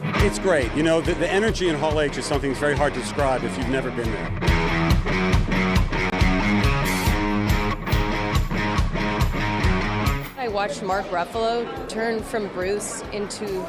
It's great. You know, the energy in Hall H is something that's very hard to describe if you've never been there. I watched Mark Ruffalo turn from Bruce into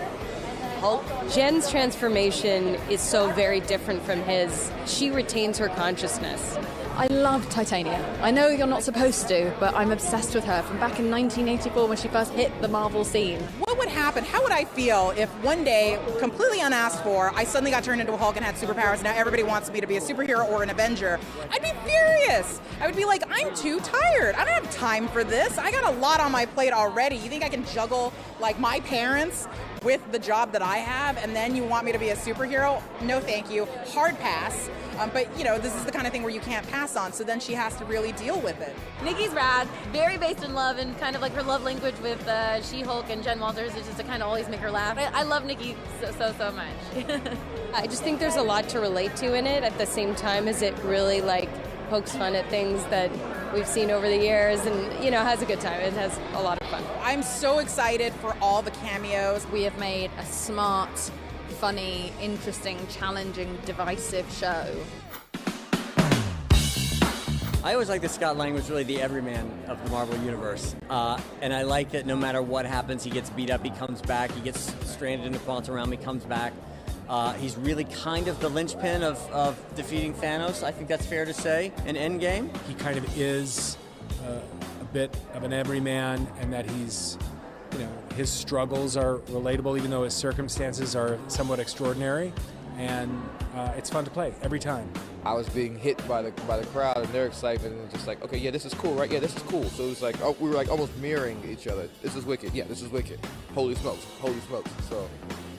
Hulk. Jen's transformation is so very different from his. She retains her consciousness. I love Titania. I know you're not supposed to, but I'm obsessed with her from back in 1984 when she first hit the Marvel scene. What would happen? How would I feel if one day, completely unasked for, I suddenly got turned into a Hulk and had superpowers? Now everybody wants me to be a superhero or an Avenger. I'd be furious. I would be like, I'm too tired. I don't have time for this. I got a lot on my plate already. You think I can juggle like my parents with the job that I have, and then you want me to be a superhero? No, thank you. Hard pass. But, you know, this is the kind of thing where you can't pass on, so then she has to really deal with it. Nikki's rad, very based in love, and kind of like her love language with She-Hulk and Jen Walters is just to kind of always make her laugh. I love Nikki so much. I just think there's a lot to relate to in it at the same time as it really, like, pokes fun at things that we've seen over the years and, you know, has a good time. It has a lot of fun. I'm so excited for all the cameos. We have made a smart, funny, interesting, challenging, divisive show. I always like that Scott Lang was really the everyman of the Marvel Universe. And I like that no matter what happens, he gets beat up, he comes back, he gets stranded in the quantum realm, he comes back. He's really kind of the linchpin of defeating Thanos, I think that's fair to say, in Endgame. He kind of is a bit of an everyman, and that he's, you know, his struggles are relatable, even though his circumstances are somewhat extraordinary. And it's fun to play every time. I was being hit by the crowd and their excitement, and just like, okay, yeah, this is cool, right? Yeah, this is cool. So it was like, oh, we were like almost mirroring each other. This is wicked. Yeah, this is wicked. Holy smokes. Holy smokes. So,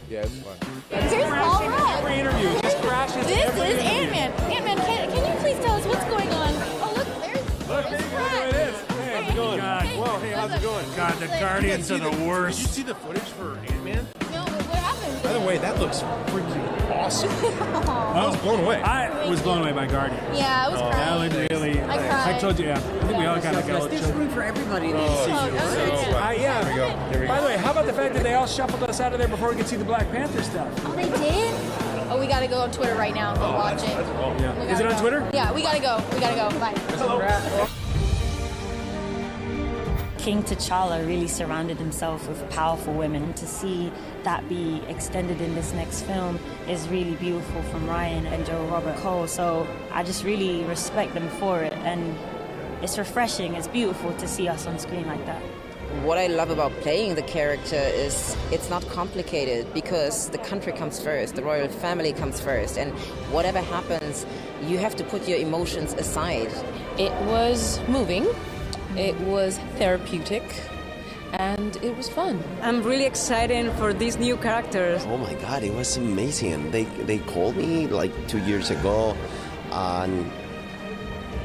yeah, it's fun. Here's Paul Rudd. Every interview just crashes. This is Ant-Man. Ant-Man, can you please tell us what's going on? Oh, look, there's There it is. Hey, how's it going? God. Whoa, hey, how's it going? God, the Guardians are the worst. Did you see the footage for Ant-Man? No, what happened? By the way, that looks freaking awesome. I was blown away. I was blown away by Guardians. Yeah, I was crying. That looked really. I cried. I told you, yeah. I think we all kind of got There's room for everybody in the MCU. Yeah. Here we go. Here we By go. the way, how about the fact that they all shuffled us out of there before we could see the Black Panther stuff? Oh, they did? Oh, we gotta go on Twitter right now and go watch it. Yeah. Is it on Twitter? Yeah, we gotta go. Bye. King T'Challa really surrounded himself with powerful women. To see that be extended in this next film is really beautiful from Ryan and Joe Robert Cole. So I just really respect them for it, and it's refreshing, it's beautiful to see us on screen like that. What I love about playing the character is it's not complicated, because the country comes first, the royal family comes first, and whatever happens, you have to put your emotions aside. It was moving, it was therapeutic, and it was fun. I'm really excited for these new characters. Oh my God, it was amazing. They called me like 2 years ago, and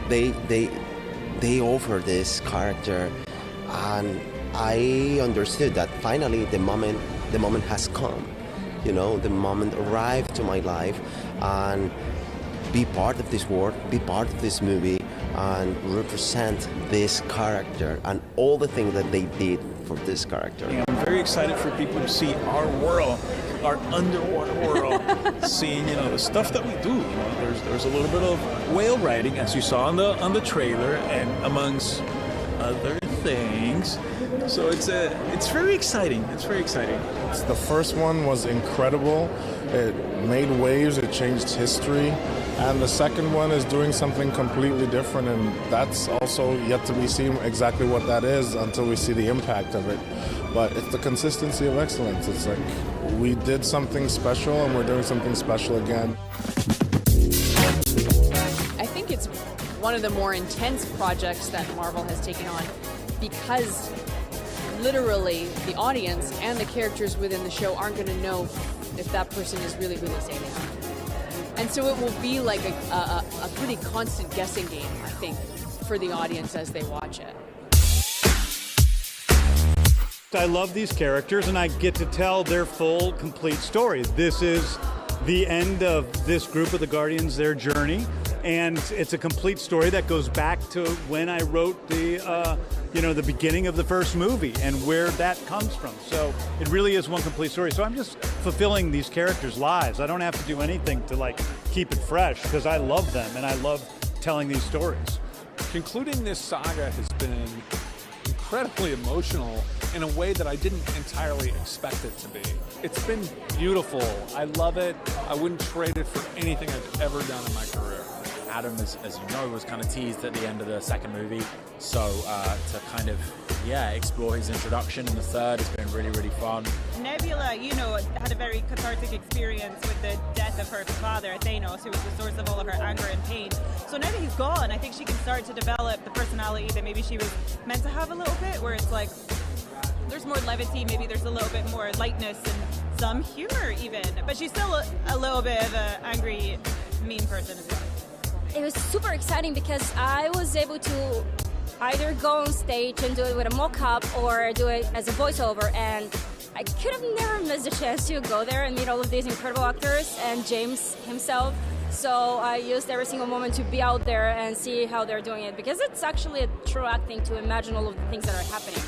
they offered this character, and I understood that finally the moment has come. You know, the moment arrived to my life, and be part of this world, be part of this movie, and represent this character and all the things that they did for this character. I'm very excited for people to see our world, our underwater world, seeing, you know, the stuff that we do. You know, there's a little bit of whale riding, as you saw on the trailer, and amongst other things. So it's very exciting. It's very exciting. The first one was incredible. It made waves. It changed history. And the second one is doing something completely different, and that's also yet to be seen exactly what that is until we see the impact of it. But it's the consistency of excellence. It's like we did something special and we're doing something special again. I think it's one of the more intense projects that Marvel has taken on, because literally the audience and the characters within the show aren't going to know if that person is really who they say they are. And so it will be like a pretty constant guessing game, I think, for the audience as they watch it. I love these characters, and I get to tell their full, complete story. This is the end of this group of the Guardians, their journey, and it's a complete story that goes back to when I wrote the the beginning of the first movie and where that comes from. So it really is one complete story. So I'm just fulfilling these characters' lives. I don't have to do anything to like keep it fresh because I love them and I love telling these stories. Concluding this saga has been incredibly emotional in a way that I didn't entirely expect it to be. It's been beautiful. I love it. I wouldn't trade it for anything I've ever done in my career. Adam, as you know, was kind of teased at the end of the second movie. So to kind of, explore his introduction in the third has been really, really fun. Nebula, had a very cathartic experience with the death of her father, Thanos, who was the source of all of her anger and pain. So now that he's gone, I think she can start to develop the personality that maybe she was meant to have a little bit, where it's like, there's more levity, maybe there's a little bit more lightness and some humor even. But she's still a little bit of an angry, mean person as well. It was super exciting because I was able to either go on stage and do it with a mock-up or do it as a voiceover, and I could have never missed a chance to go there and meet all of these incredible actors and James himself. So I used every single moment to be out there and see how they're doing it, because it's actually a true acting to imagine all of the things that are happening.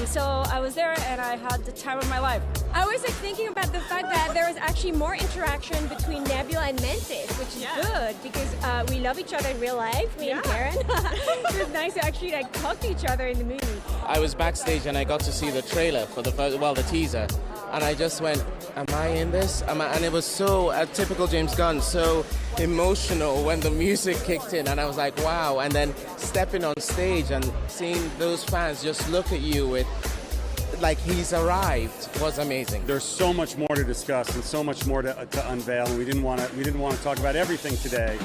So I was there and I had the time of my life. I was thinking about the fact that there was actually more interaction between Nebula and Mantis, which is good because we love each other in real life, me and Karen. It was nice to actually talk to each other in the movie. I was backstage and I got to see the trailer for the teaser, and I just went, am I in this? And it was so typical James Gunn, so emotional when the music kicked in, and I was like, wow. And then stepping on stage and seeing those fans just look at you with like he's arrived was amazing. There's so much more to discuss and so much more to unveil, and we didn't want to talk about everything today.